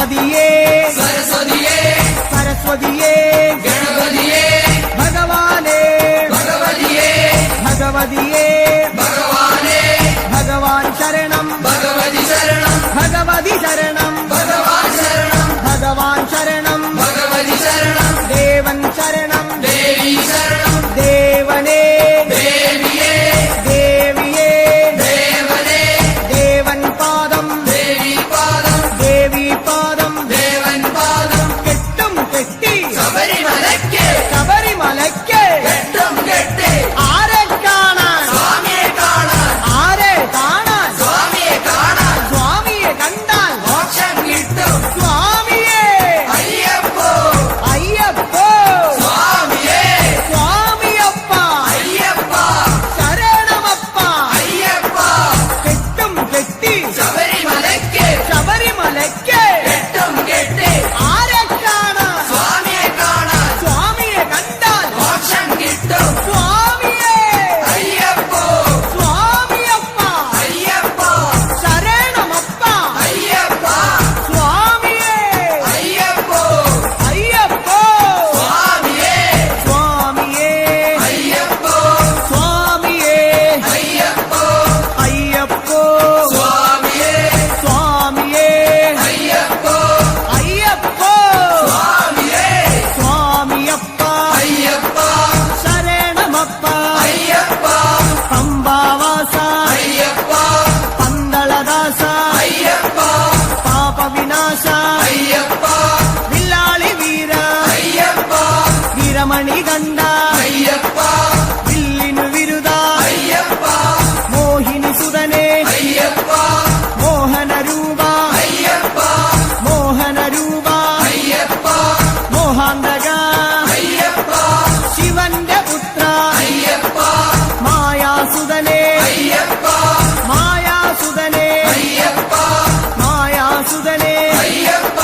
ഗണപതിയേ സരസ്വതിയേ സരസ്വതിയേ ഗണപതിയേ ഭഗവാനേ ഭഗവതിയേ ഭഗവതിയേ ഭഗവാനേ ഭഗവാൻ ശരണം ഭഗവതി ശരണം ഭഗവതി ശരണം ഭഗവാൻ ശരണം ഭഗവാൻ ശരണം ഭഗവതി ശരണം ദേവൻ ശരണം ദേവി ശരണം ദേവനേ ദേവിയേ ദേവിയേ ദേവനേ ദേവൻ പാദം ദേവി പാദം ദേവി പാദം ദേവൻ പാദം കെട്ടും കെട്ടി ശബരിമലയ്ക്ക് ശബരിമലയ്ക്ക് കെട്ടും കെട്ടി ആരെ കാണാൻ സ്വാമിയെ കാണാൻ ആരെ കാണാൻ സ്വാമിയെ കാണാൻ സ്വാമിയെ കണ്ടാൽ മോക്ഷം കിട്ടും സ്വാമിയേ അയ്യപ്പോ അയ്യപ്പോ സ്വാമിയേ സ്വാമിയപ്പ അയ്യപ്പ ശരണമപ്പ അയ്യപ്പ കെട്ടും കെട്ടി ശബരിമലയ്ക്ക് ശബരിമലയ്ക്ക് കെട്ടും കെട്ടി ആരെ കാണാൻ സ്വാമിയെ കാണാൻ സ്വാമിയെ കണ്ടാൽ മോക്ഷം കിട്ടും സ്വാമിയേ അയ്യപ്പോ സ്വാമിയപ്പ അയ്യപ്പ ശരണമപ്പ അയ്യപ്പ സ്വാമിയേ അയ്യപ്പോ അയ്യപ്പോ സ്വാമിയേ സ്വാമിയേ അയ്യപ്പോ സ്വാമിയേ അയ്യപ്പോ അയ്യപ്പോ സ്വാമിയേ സ്വാമിയേ അയ്യപ്പോ അയ്യപ്പോ സ്വാമിയേ സ്വാമിയപ്പ അയ്യപ്പ ശരണമപ്പ അയ്യപ്പ പമ്പാവാസ അയ്യപ്പ പന്തളദാസ അയ്യപ്പ പാപവിനാശ അയ്യപ്പ വില്ലാളി വീര അയ്യപ്പ വീരമണി കണ്ട അയ്യപ്പ വില്ലിനു വിരുദ അയ്യപ്പ മോഹിനി സുതനെ അയ്യപ്പ മോഹനരൂപ അയ്യപ്പ മോഹനരൂപ അയ്യപ്പ മോഹാന്തക അയ്യപ്പ ശിവന്റെ പുത്ര അയ്യപ്പ മായാസുതനെ അയ്യപ്പ മായാസുതനെ അയ്യപ്പ മായാസുതനെ അയ്യപ്പ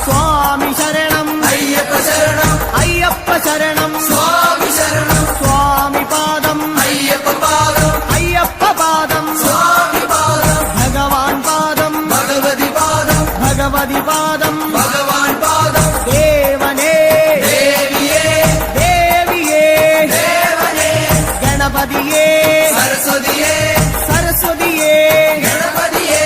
സ്വാമി ശരണം അയ്യപ്പ ശരണം അയ്യപ്പ ശരണം സ്വാമി ശരണം സ്വാമി പാദം അയ്യപ്പ പാദം അയ്യപ്പ പാദം സ്വാമി പാദം ഭഗവാൻ പാദം ഭഗവതി പാദം ഭഗവതി പാദം ഭഗവാൻ പാദം ദേവനേ ദേവിയേ ദേവിയേ ദേവനേ ഗണപതിയേ സരസ്വതിയേ സരസ്വതിയേ ഗണപതിയേ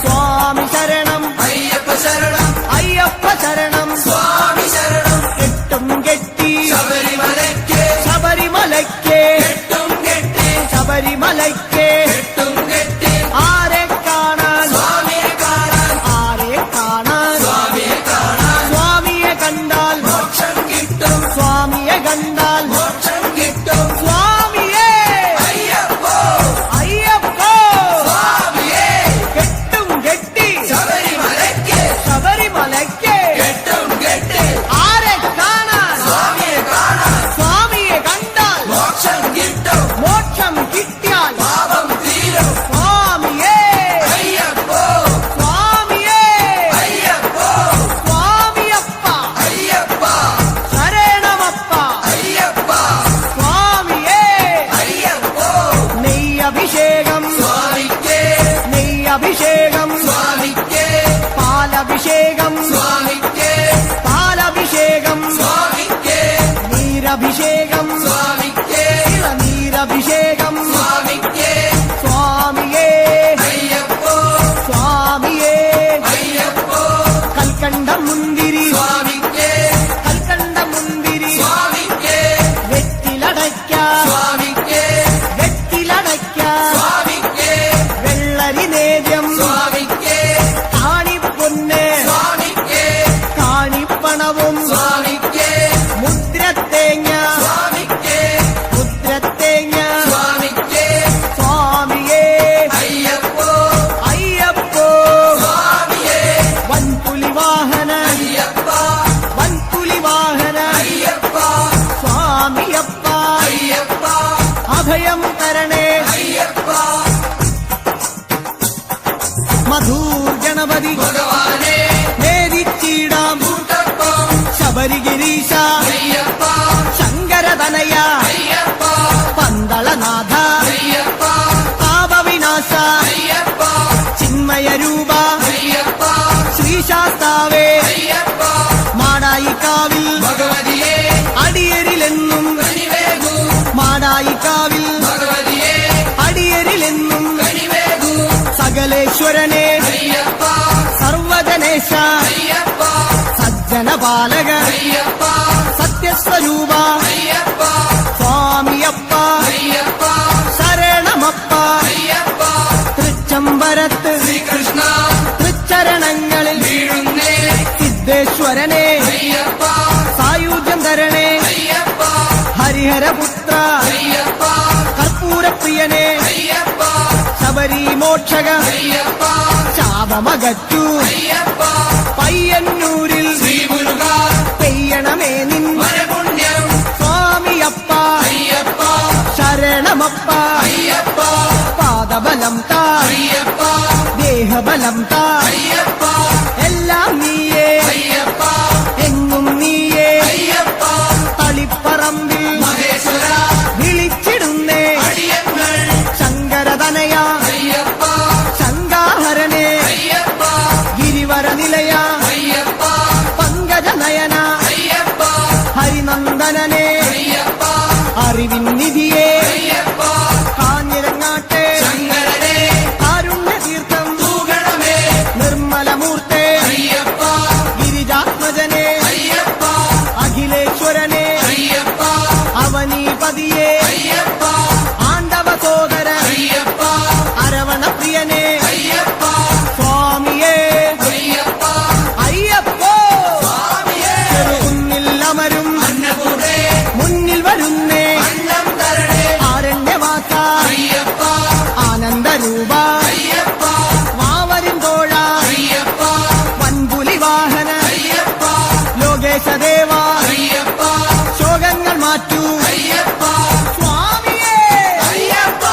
സ്വാമി ശരണം അയ്യപ്പ ശരണം അയ്യപ്പ ശരണം സ്വാമി ശരണം കെട്ടും കെട്ടി ശബരിമലയ്ക്ക് ശബരിമലയ്ക്ക് കെട്ടും കെട്ടി ശബരിമലയ്ക്ക് കെട്ടും കെട്ടി ആരെ കാണാൻ സ്വാമിയെ കാണാൻ ആരെ കാണാൻ സ്വാമിയെ കാണാൻ സ്വാമിയെ കണ്ടാൽ മോക്ഷം കിട്ടും സ്വാമിയെ കണ്ടാൽ മോക്ഷം കിട്ടും സ്വാമിയേ അയ്യപ്പോ അയ്യപ്പോ സ്വാമിയേ കെട്ടും കെട്ടി ശബരിമലയ്ക്ക് ശബരിമലയ്ക്ക് കെട്ടും കെട്ടി ആരെ കാണാൻ സ്വാമിയെ കാണാൻ സ്വാമിയെ കണ്ടാൽ മോക്ഷം കിട്ടും മോക്ഷം കിട്ടിയാൽ പാപം തീരും സ്വാമിയേ അയ്യപ്പോ സ്വാമിയേ അയ്യപ്പോ സ്വാമിയപ്പ അയ്യപ്പ ശരണമപ്പ അയ്യപ്പ സ്വാമിയേ അയ്യപ്പോ നെയ്യഭിഷേകം സ്വാമിക്ക് നെയ്യഭിഷേകം സ്വാമിക്ക് പാലഭിഷേകം സ്വാമിക്ക് പാലഭിഷേകം സ്വാമിക്ക് നീരഭിഷേകം സ്വാമിക്ക് നീരഭിഷേകം സ്വാമിക്ക് സ്വാമിയേ അയ്യപ്പോ സ്വാമിയേ അയ്യപ്പോ കൽക്കണ്ട മുന്തിരി സ്വാമിക്ക് കൽക്കണ്ട മുന്തിരി സ്വാമിക്ക് വെറ്റിലടയ്ക്ക സ്വാമിക്ക് വെറ്റിലടയ്ക്ക സ്വാമിക്ക് വെള്ളരി നേദ്യം സ്വാമിക്ക് കാണിപ്പൊന്ന് സ്വാമിക്ക് കാണിപ്പണവും സ്വാമിക്ക് മുദ്രത്തേങ്ങ സ്വാമിക്ക് മുദ്രത്തേങ്ങ സ്വാമിക്ക് സ്വാമിയേ അയ്യപ്പോ അയ്യപ്പോ സ്വാമിയേ വൻപുലി വാഹന അയ്യപ്പ വൻപുലി വാഹന അയ്യപ്പ സ്വാമിയപ്പ അയ്യപ്പ അഭയം തരണേ അയ്യപ്പ മധൂർ ഗണപതി ഭഗവാനേ നേരിച്ചിടാം കൂട്ടപ്പം ശബരിഗിരീശ അയ്യപ്പ ശങ്കരതനയ അയ്യപ്പ പന്തളനാഥ അയ്യപ്പ പാപവിനാശ അയ്യപ്പ ചിന്മയ രൂപ അയ്യപ്പ ശ്രീശാസ്താവേ സർവേശ്വരനെ അയ്യപ്പ സർവജനേശ അയ്യപ്പ സജ്ജനപാലക അയ്യപ്പ സത്യസ്വരൂപ അയ്യപ്പ സ്വാമിയപ്പ അയ്യപ്പ ശരണമപ്പ അയ്യപ്പ തൃച്ചംബരത്ത് ശ്രീകൃഷ്ണ തൃച്ചരണങ്ങളിൽ വീഴുന്നേ സിദ്ധേശ്വരനെ അയ്യപ്പ സായുജ്യം തരണേ അയ്യപ്പ ഹരിഹരപുത്ര അയ്യപ്പ കർപ്പൂരപ്രിയനെ അയ്യപ്പ ശബരിമോക്ഷക അയ്യപ്പ ശാപമകറ്റു അയ്യപ്പ പയ്യന്നൂരിൽ ശ്രീമുരുക പെയ്യണമേ നിൻ വരപുണ്യം സ്വാമിയപ്പ അയ്യപ്പ ശരണമപ്പ അയ്യപ്പ പാദബലം താ അയ്യപ്പ ദേഹബലം താ അയ്യപ്പ എല്ലാം നീയേ അയ്യപ്പ എങ്ങും നീയേ അയ്യപ്പ തളിപ്പറമ്പിൽ മഹേശ്വര വിളിച്ചിടുന്നേ അടിയങ്ങൾ ശങ്കരതനയ അയ്യപ്പ ശങ്കാഹരനെ അയ്യപ്പ ഗിരിവര നിലയ അയ്യപ്പ പങ്കജനയന അയ്യപ്പ ഹരിനന്ദനനെ അയ്യപ്പ അറിവിൻ നിധിയെ അയ്യപ്പ കാഞ്ഞിരങ്ങാട്ടെ ശങ്കരനെ കാരുണ്യതീർത്ഥം തൂകണമേ നിർമ്മലമൂർത്തെ അയ്യപ്പ ഗിരിജാത്മജനെ അയ്യപ്പ അഖിലേശ്വരനെ അയ്യപ്പ അവനീപതിയെ അയ്യപ്പ ആണ്ടവ സോദര അയ്യപ്പ അരവണപ്രിയനെ അയ്യപ്പ സ്വാമിയേ അയ്യപ്പ അയ്യപ്പോ സ്വാമിയേ ചെറുകുന്നിൽ അമരും അന്നപൂർണേ മുന്നിൽ വരുന്നേ അന്നം തരണേ ആരണ്യവാസ അയ്യപ്പ ആനന്ദരൂപ അയ്യപ്പ വാവരും തോഴ അയ്യപ്പ വൻപുലി വാഹന അയ്യപ്പ ലോകേശദേവ അയ്യപ്പ ശോകങ്ങൾ മാറ്റൂ അയ്യപ്പ സ്വാമിയേ അയ്യപ്പ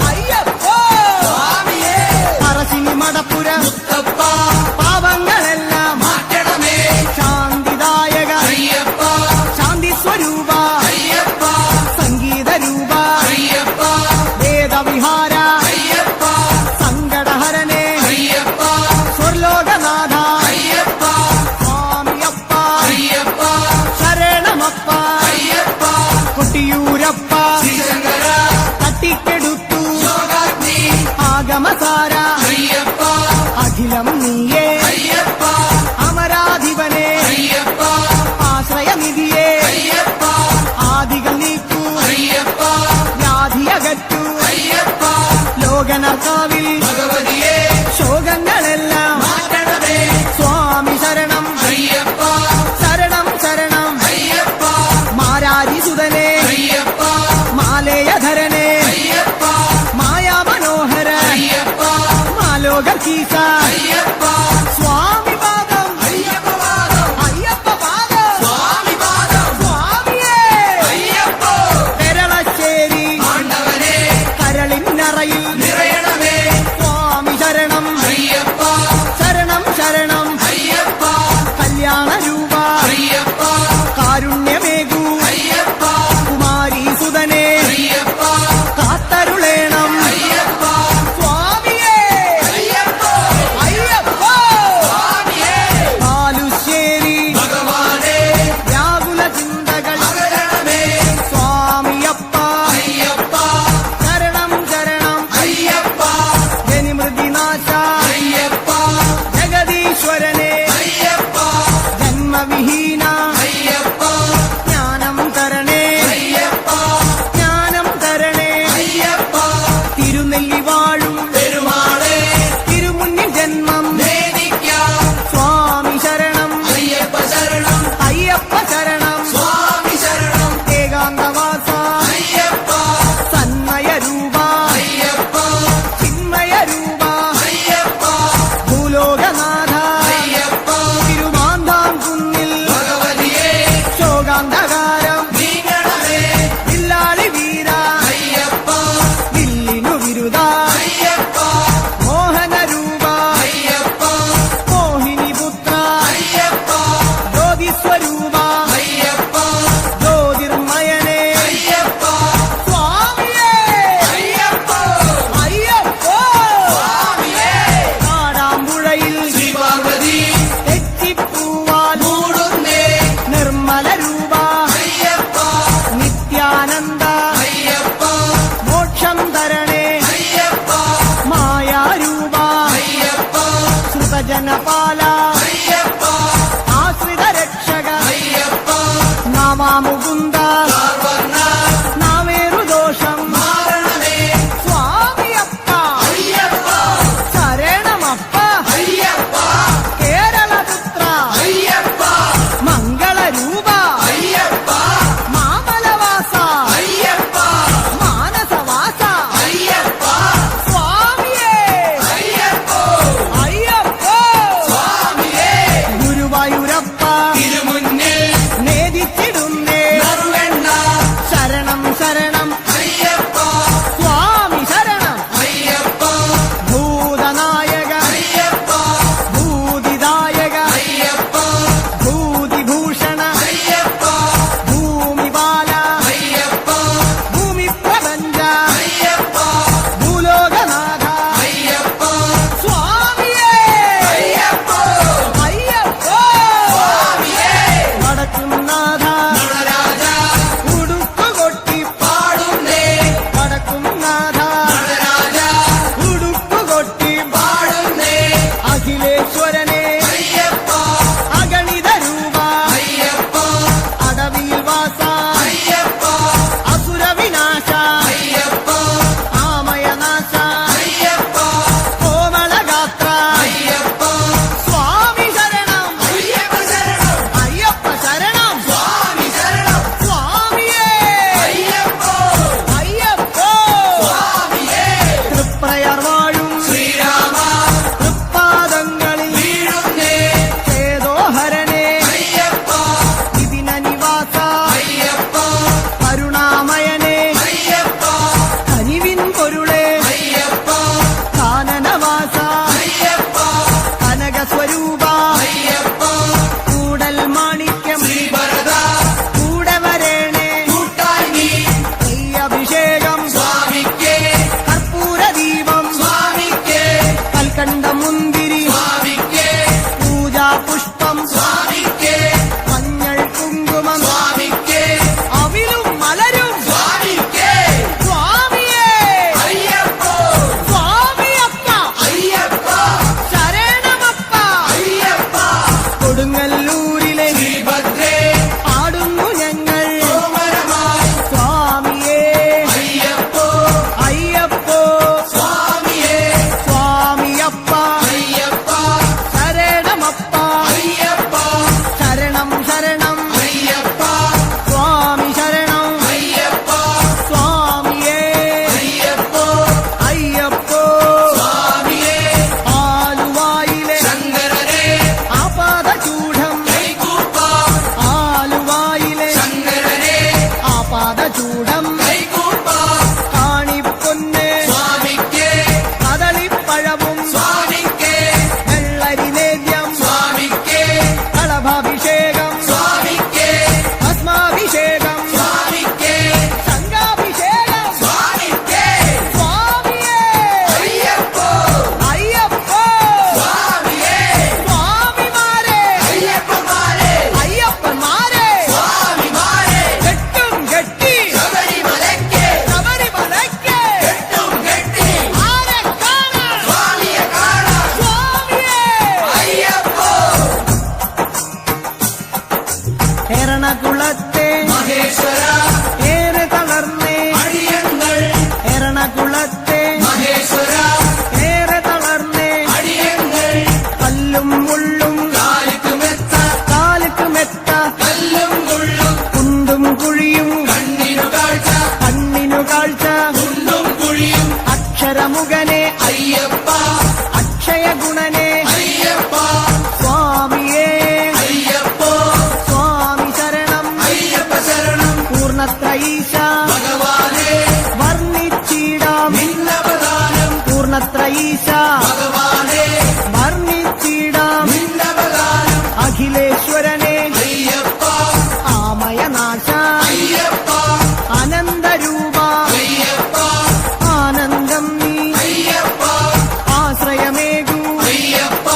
അയ്യപ്പോ സ്വാമിയേ പറശ്ശിനി മടപ്പുര മുത്തപ്പ പാപങ്ങളെല്ലാം മാറ്റണമേ ശാന്തിദായക അയ്യപ്പ ശാന്തി സ്വരൂപ അയ്യപ്പ സംഗീതരൂപ അയ്യപ്പ വേദവിഹാര അയ്യപ്പ സങ്കടഹരനെ അയ്യപ്പ സ്വർലോകനാഥ അയ്യപ്പ സ്വാമിയപ്പ അയ്യപ്പ ശരണമപ്പ അയ്യപ്പ കൊട്ടിയൂരപ്പ ശ്രീശങ്കര തട്ടിക്കെടുത്തു യോഗാഗ്നി ആഗമസാര അയ്യപ്പ അഖിലം നീയേ അയ്യപ്പ അമരാധിപനെ അയ്യപ്പ ആശ്രയനിധിയെ അയ്യപ്പ ആദികൾ നീക്കൂ അയ്യപ്പ വ്യാധിയകറ്റു അയ്യപ്പ ലോകനർക്കാവിൽ ഭഗവതിയെ ശോകങ്ങളെല്ലാം മാറ്റണമേ സ്വാമി ശരണം അയ്യപ്പ ശരണം ശരണം അയ്യപ്പ മാരാരിസുതനെ അയ്യപ്പ മാലേയധരനെ അയ്യപ്പ മായാമനോഹര അയ്യപ്പ മാലോകീസ അയ്യപ്പ സ്വാമി പാദം അയ്യപ്പ പാദം അയ്യപ്പ പാദം സ്വാമി പാദം സ്വാമിയേ അയ്യപ്പ കേരളശ്ശേരി ആണ്ടവനെ കരളിന്നറയിൽ നിറയണമേ സ്വാമി ശരണം അയ്യപ്പ ശരണം ശരണം അയ്യപ്പ കല്യാണരൂപ അയ്യപ്പ കാരുണ്യമേകൂ അയ്യപ്പ കുമാരീസുതനെ അയ്യപ്പ കാത്തരുളേണം അയ്യപ്പ സ്വാമിയേ അയ്യപ്പ അയ്യപ്പ സ്വാമിയേ പാലുശ്ശേരി ഭഗവാനെ വ്യാകുല ചിന്തകൾ അകരണമേ സ്വാമിയപ്പ അയ്യപ്പ ശരണം ശരണം അയ്യപ്പ ജനിമൃതിനാശ അയ്യപ്പ ജഗദീശ്വരനെ അയ്യപ്പ ജന്മവിഹീന അയ്യപ്പ ജ്ഞാനം തരണേ അയ്യപ്പ ജ്ഞാനം തരണേ അയ്യപ്പ തിരുനെല്ലി വാഴും പെരുമാളെ തിരുമുന്നിൽ ജന്മം വേദിക്കാം സ്വാമി ശരണം അയ്യപ്പ ശരണം അയ്യപ്പ ശരണം സ്വാമി ശരണം ഏകാന്തവാസ അയ്യപ്പ സന്മയരൂപ അയ്യപ്പ ചിന്മയരൂപ അയ്യപ്പ ഭൂലോകനാഥ അയ്യപ്പ തിരുമാന്താംകുന്നിൽ ഭഗവതിയെ ശോകാന്തകാരം നീങ്ങണമേ വില്ലാളി വീര അയ്യപ്പ വില്ലിനു വിരുദ അയ്യപ്പ മോഹനരൂപ അയ്യപ്പ മോഹിനിപുത്ര അയ്യപ്പ ജ്യോതിസ്വരൂപ അയ്യപ്പ ജ്യോതിർമയനെ അയ്യപ്പ സ്വാമിയേ അയ്യപ്പ അയ്യപ്പോ സ്വാമിയേ കാടാമ്പുഴയിൽ ശ്രീപാർവതി തെച്ചിപ്പൂവാൽ മൂടുന്നേ നിർമ്മലരൂപ അയ്യപ്പ നിത്യാനന്ദ അയ്യപ്പ മോക്ഷം തരണേ അയ്യപ്പ മായാരൂപ അയ്യപ്പ ലോകപാല അയ്യപ്പ ആശ്രിത രക്ഷക അയ്യപ്പ നാമാമുകുന്ദ സർവ്വന നാമേറുദോഷം മാരണമേ സ്വാമിയപ്പ അയ്യപ്പ ശരണമപ്പ അയ്യപ്പ കേരളപുത്ര അയ്യപ്പ മംഗളരൂപ അയ്യപ്പ മാമലവാസ അയ്യപ്പ മാനസവാസ അയ്യപ്പ സ്വാമിയേ അയ്യപ്പ അയ്യപ്പോ സ്വാമിയേ ഗുരുവായൂരപ്പ തിരുമുന്നിൽ നേദിച്ചിടുന്നേ നറുവെണ്ണ ശരണം ശരണം അയ്യപ്പ സ്വാമി ശരണം അയ്യപ്പ ഭൂതനായക അയ്യപ്പ ഭൂതിദായക അയ്യപ്പ ഭൂതിഭൂഷണ അയ്യപ്പ ഭൂമിപാല അയ്യപ്പ ഭൂമിപ്രപഞ്ച അയ്യപ്പ ഭൂലോകനാഥ അയ്യപ്പ സ്വാമിയേ അയ്യപ്പ അയ്യപ്പോ സ്വാമിയേ വടക്കുംനാഥ നടരാജ ഉടുക്കുകൊട്ടി പാടുന്നേ വടക്കുംനാഥ നടരാജ ഉടുക്കുകൊട്ടി പാടുന്നേ അഖിലേശ്വരനെ അയ്യപ്പ അഗണിത രൂപ അയ്യപ്പ അടവിൽ വാസ അയ്യപ്പ അസുരവിനാശ അയ്യപ്പ ആമയനാശ അയ്യപ്പ കോമളഗാത്ര അയ്യപ്പ സ്വാമി ശരണം അയ്യപ്പ ശരണം അയ്യപ്പ ശരണം സ്വാമി ശരണം സ്വാമിയേ അയ്യപ്പ അയ്യപ്പോ സ്വാമിയേ തൃപ്രയർ വാഴും ശ്രീരാമ തൃപ്പാദങ്ങളിൽ വീഴുന്നേ ചേതോഹരനെ അയ്യപ്പ ഇതിന നിവാസ അയ്യപ്പ കരുണാമയനെ അയ്യപ്പ കനിവിൻ പൊരുളെ അയ്യപ്പ കാനനവാസ അയ്യപ്പ കനകസ്വരൂപ അയ്യപ്പ കൂടൽ മാണിക്യം ശ്രീഭരത കൂടെ വരേണേ കൂട്ടായി നീ അഭിഷേകം സ്വാമിക്കേ കർപ്പൂരദീപം സ്വാമിക്കേ കൽക്കണ്ട മുന്തിരി സ്വാമിക്കേ പൂജാ പുഷ്പം സ്വാമിക്കേ മഞ്ഞൾ കുങ്കുമം സ്വാമിക്കേ അവിലും മലരും സ്വാമിക്കേ സ്വാമിയേ അയ്യപ്പ സ്വാമിയപ്പ അയ്യപ്പ ശരണമപ്പ അയ്യപ്പ കൊടുങ്ങല്ലൂരിലെ ശ്രീഭദ്രേ പാടുന്നു ഞങ്ങൾ കോമരമായി സ്വാമിയേ അയ്യപ്പോ അയ്യപ്പോ സ്വാമിയേ സ്വാമിയപ്പ അയ്യപ്പ ശരണമപ്പ അയ്യപ്പ ശരണം ശരണം അയ്യപ്പ സ്വാമി ശരണം അയ്യപ്പ സ്വാമിയേ അയ്യപ്പോ അയ്യപ്പോ സ്വാമിയേ ആലുവായിലെ ശങ്കരനെ ആപാദചൂഢം കൈകൂപ്പ ആലുവായിലെ ശങ്കരനെ ആപാദചൂഢം കൈകൂപ്പ കാണിപ്പൊന്ന് സ്വാമിക്കേ കദളിപ്പഴവും സ്വാമിക്കേ വെള്ളരിനേദ്യം സ്വാമിക്കേ കളഭാഭിഷേകം സ്വാമിക്കേ ഭസ്മാഭിഷേകം സ്വാമിക്കേ സംഘാഭിഷേകം സ്വാമിക്കേ സ്വാമിയേ അയ്യപ്പോ അയ്യപ്പോ സ്വാമിയേ സ്വാമിമാരെ അയ്യപ്പന്മാരെ അയ്യപ്പന്മാരെ സ്വാമിമാരെ കെട്ടും കെട്ടി ശബരിമലയ്ക്ക് ശബരിമലയ്ക്ക് കെട്ടും കെട്ടി ആരെ കാണാൻ സ്വാമിയെ കാണാൻ സ്വാമിയേ അയ്യപ്പോ എറണാകുളത്തെ മഹേശ്വര ഏറെ തളർന്നേ അടിയങ്ങൾ എറണാകുളത്തെ മഹേശ്വര ഏറെ തളർന്നേ അടിയങ്ങൾ കല്ലും മുള്ളും കാലിക്ക് മെത്ത കാലുക്ക് മെത്ത കല്ലും മുള്ളും കുണ്ടും കുഴിയും കണ്ണിനു കാഴ്ച കണ്ണിനു കാഴ്ച കുണ്ടും കുഴിയും അക്ഷരമുഖനെ അയ്യപ്പ അക്ഷയ ഗുണനെ അയ്യപ്പ സ്വാമിയേ അയ്യപ്പോ സ്വാമി ശരണം അയ്യപ്പ ശരണം പൂർണ്ണത്രയീശ ഭഗവാനെ വർണ്ണിച്ചിടാം നിന്നപദാനം പൂർണ്ണത്രയീശ ഭഗവാനെ വർണ്ണിച്ചിടാം നിന്നപദാനം അഖിലേശ്വരനെ അയ്യപ്പ ആമയനാശ അയ്യപ്പ അനന്തരൂപ അയ്യപ്പ ആനന്ദം നീ അയ്യപ്പ ആശ്രയമേകൂ അയ്യപ്പ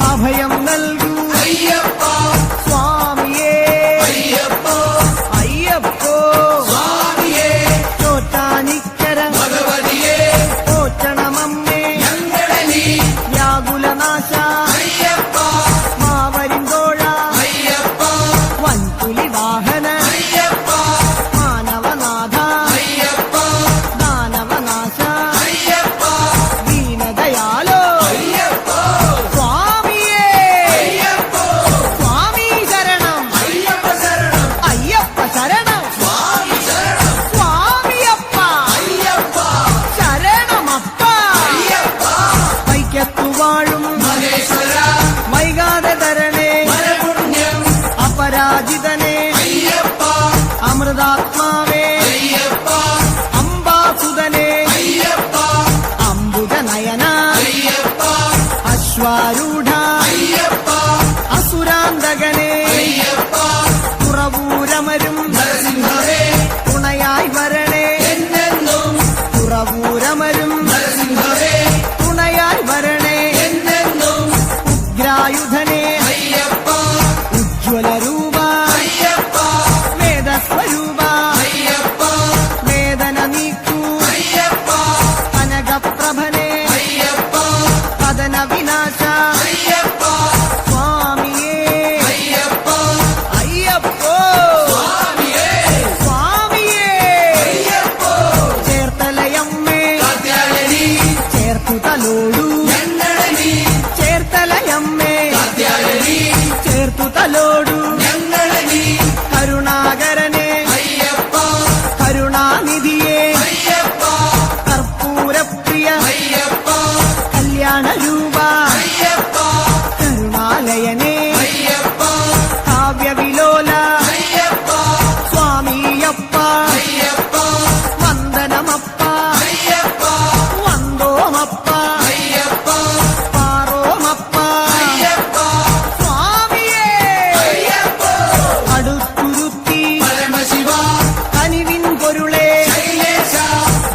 അഭയം നൽകൂ അയ്യപ്പ സ്വാമിയേ അയ്യപ്പോ അയ്യപ്പോ സ്വാമിയേ ചോറ്റാനിക്കര ഭഗവതിയെ പോറ്റണമമ്മേ ഞങ്ങളെ നീ വ്യാകുലനാശ അയ്യപ്പ സായുധനെ അയ്യപ്പ ഉജ്ജ്വല രൂപ അയ്യപ്പ വേദസ്വരൂപ അയ്യപ്പ വേദന നീക്കൂ അയ്യപ്പ കനകപ്രഭനെ അയ്യപ്പ പതന വിനാശ അയ്യപ്പ സ്വാമിയേ അയ്യപ്പ അയ്യപ്പോ സ്വാമിയേ സ്വാമിയേ അയ്യപ്പോ ചേർത്തലയമ്മേ കാത്യായനി ചേർത്തു തലോടൂ ഞങ്ങളെ നീ ചേർത്തലയമ്മേ കാത്യായനി ചേർത്തു തലോടൂ ഞങ്ങളെ നീ കരുണാകരനെ അയ്യപ്പ കരുണാനിധിയെ അയ്യപ്പ കർപ്പൂരപ്രിയ അയ്യപ്പ കല്യാണ രൂപ അയ്യപ്പ കരുണാലയനെ അയ്യപ്പ കാവ്യവിലോല അയ്യപ്പ സ്വാമിയപ്പ അയ്യപ്പ വന്ദനമപ്പ അയ്യപ്പ വന്ദോമപ്പ അയ്യപ്പ പാറോമപ്പ അയ്യപ്പ സ്വാമിയേ അയ്യപ്പ അടുത്തുരുത്തി പരമശിവ കനിവിൻ പൊരുളെ ശൈലേശ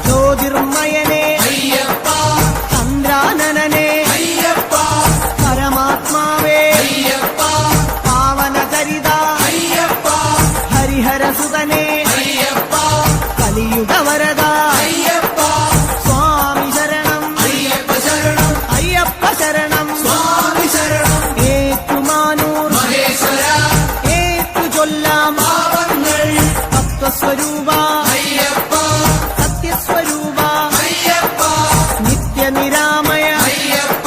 ജ്യോതിർമയനെ അയ്യപ്പ ചന്ദ്രാനനെ അയ്യപ്പ പരമാത്മാവേ അയ്യപ്പ പാവനചരിത അയ്യപ്പ ഹരിഹരസുതനെ അയ്യപ്പ കലിയുഗവരദ അയ്യപ്പ സ്വാമി ശരണം അയ്യപ്പ ശരണം അയ്യപ്പ ശരണം സ്വാമി ശരണം ഏറ്റുമാനൂർ മഹേശ്വര ഏറ്റു ചൊല്ലാം പാവങ്ങൾ തത്വസ്വരൂപ അയ്യപ്പ സത്യസ്വരൂപ അയ്യപ്പ നിത്യനിരാമയ അയ്യപ്പ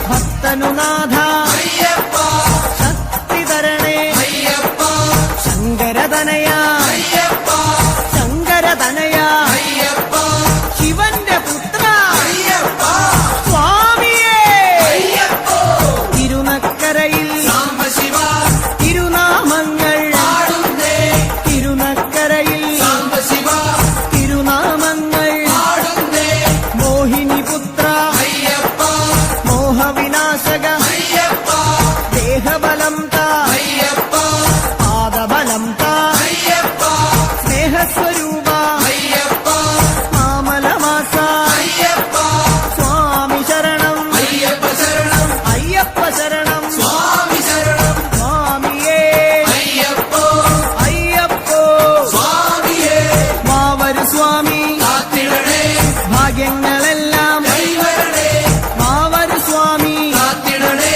ഭക്തനുനാഥ അയ്യപ്പ ശക്തിധരണേ അയ്യപ്പ ശങ്കരതനയ അയ്യപ്പ ശങ്കരതനയ അയ്യപ്പ ശിവന്റെ പുത്ര അയ്യപ്പ സ്വാമിയേ അയ്യപ്പ തിരുനക്കരയിൽ സാംബശിവ തിരുനാമങ്ങൾ പാടുന്നേ തിരുനക്കരയിൽ സാംബശിവ തിരുനാമങ്ങൾ പാടുന്നേ മോഹിനിപുത്ര അയ്യപ്പ മോഹവിനാശക അയ്യപ്പ ദേഹബലം താ അയ്യപ്പ പാദബലം താ അയ്യപ്പ സ്നേഹസ്വരൂപ അയ്യപ്പ മാമലമാസ അയ്യപ്പ സ്വാമി ശരണം അയ്യപ്പ ശരണം അയ്യപ്പ ശരണം സ്വാമി ശരണം സ്വാമിയേ അയ്യപ്പ അയ്യപ്പോ സ്വാമിയേ മാവരു സ്വാമി കാത്തിടണേ ഭാഗ്യങ്ങളെല്ലാം കൈവരണേ മാവരു സ്വാമി കാത്തിടണേ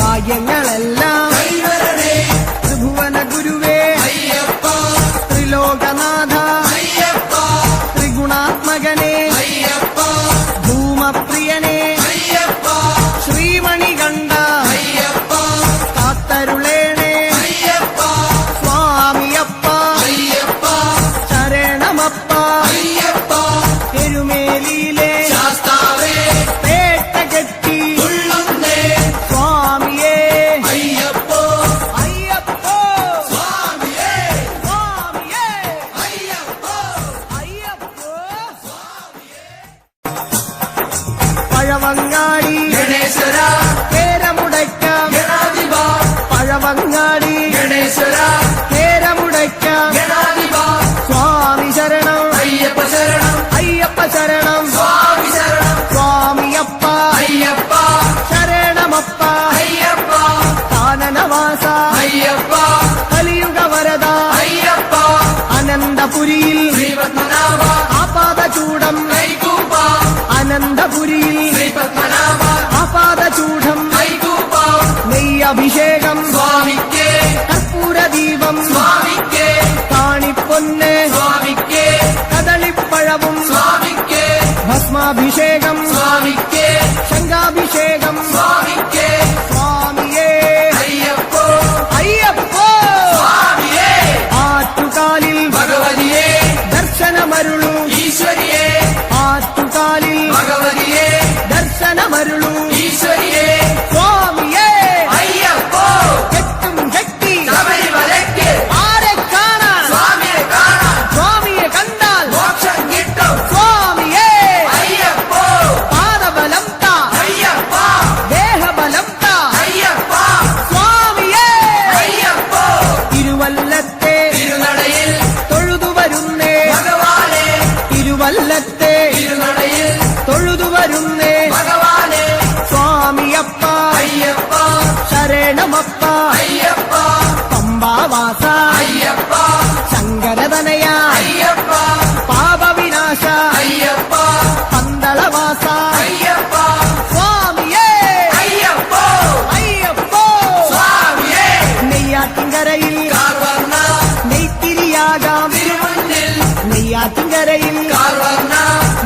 ഭാഗ്യങ്ങളെല്ലാം കൈവരണേ ത്രിഭുവന ഗുരുവേ അയ്യപ്പ ത്രിലോകനാഥ അയ്യപ്പ ത്രിഗുണാത്മകനെ അയ്യപ്പ ധൂമപ്രിയനെ അയ്യപ്പ ശ്രീമണികണ്ഠ അയ്യപ്പ കാത്തരുളേണേ അയ്യപ്പ സ്വാമിയപ്പ അയ്യപ്പ ശരണമപ്പ അയ്യപ്പ എരുമേലിയിലെ ശാസ്താവേ പേട്ടകെട്ടി തുള്ളുന്നേ സ്വാമിയേ അയ്യപ്പോ അയ്യപ്പോ സ്വാമിയേ സ്വാമിയേ അയ്യപ്പോ അയ്യപ്പോ പഴവങ്ങാടി ഗണേശ്വര കേരമുടയ്ക്കാം ഗണാധിപ പഴവങ്ങാടി ഗണേശ്വര കേരമുടയ്ക്കാം ഗണാധിപ സ്വാമി ശരണം അയ്യപ്പ ശരണം അയ്യപ്പ ശരണം സ്വാമി ശരണം സ്വാമിയപ്പ അയ്യപ്പ ശരണമപ്പ അയ്യപ്പ കാനനവാസ അയ്യപ്പ കലിയുഗവരദ അയ്യപ്പ അനന്തപുരിയിൽ ശ്രീപത്മനാഭ ആപാദചൂടം കൈകൂപ്പ അനന്തപുരിയിൽ ശ്രീപത്മനാഭ ആപാദചൂഢം കൈകൂപ്പ നെയ്യഭിഷേകം സ്വാമിക്കേ കർപ്പൂരദീപം സ്വാമിക്കേ കാണിപ്പൊന്ന് സ്വാമിക്കേ കദളിപ്പഴവും സ്വാമിക്കേ ഭസ്മാഭിഷേകം സ്വാമിക്കേ ശംഖാഭിഷേകം സ്വാമിക്കേ സ്വാമിയേ അയ്യപ്പോ അയ്യപ്പോ സ്വാമിയേ ആറ്റുകാലിൽ ഭഗവതിയേ ദർശനമരുളു ഈശ്വരിയേ ആറ്റുകാലിൽ ഭഗവതിയേ ദർശനമരുളു ഈശ്വരിയേ സ്വാമിയേ അയ്യപ്പോ കെട്ടും ശക്തി ശബരിമലയ്ക്ക് ആരെ കാണാൻ സ്വാമിയെ കാണാൻ സ്വാമിയെ കണ്ടാൽ മോക്ഷം കിട്ടും സ്വാമിയേ അയ്യപ്പോ ശരണമപ്പ അയ്യപ്പ പമ്പാവാസ അയ്യപ്പ ശങ്കരതനയ അയ്യപ്പ പാപവിനാശ അയ്യപ്പ പന്തളവാസ അയ്യപ്പ സ്വാമിയേ അയ്യപ്പോ അയ്യപ്പോ സ്വാമിയേ നെയ്യാറ്റിൻകരയിൽ കാർവർണ്ണ നെയ്ത്തിരിയാകാം തിരുമുന്നിൽ നെയ്യാറ്റിൻകരയിൽ കാർവർണ്ണ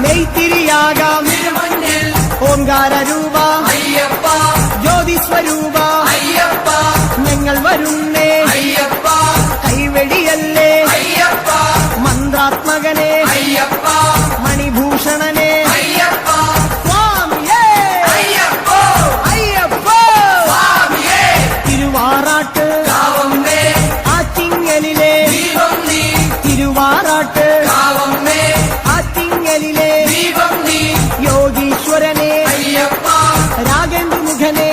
നെയ്ത്തിരിയാകാം തിരുമുന്നിൽ ഓംകാര രൂപ അയ്യപ്പ ജ്യോതിസ്വരൂപ അയ്യപ്പ ഞങ്ങൾ വരുന്നേ അയ്യപ്പ കൈവെടിയല്ലേ അയ്യപ്പ മന്ത്രാത്മകനെ അയ്യപ്പ മണിഭൂഷണനെ അയ്യപ്പ സ്വാമിയേ അയ്യപ്പോ അയ്യപ്പോ സ്വാമിയേ തിരുവാറാട്ട് കാവമ്മേ ആറ്റിങ്ങലിലെ ദീപം നീ തിരുവാറാട്ട് കാവമ്മേ ആറ്റിങ്ങലിലെ ദീപം നീ യോഗീശ്വരനെ അയ്യപ്പ രാഗേന്ദ്രമുഖനെ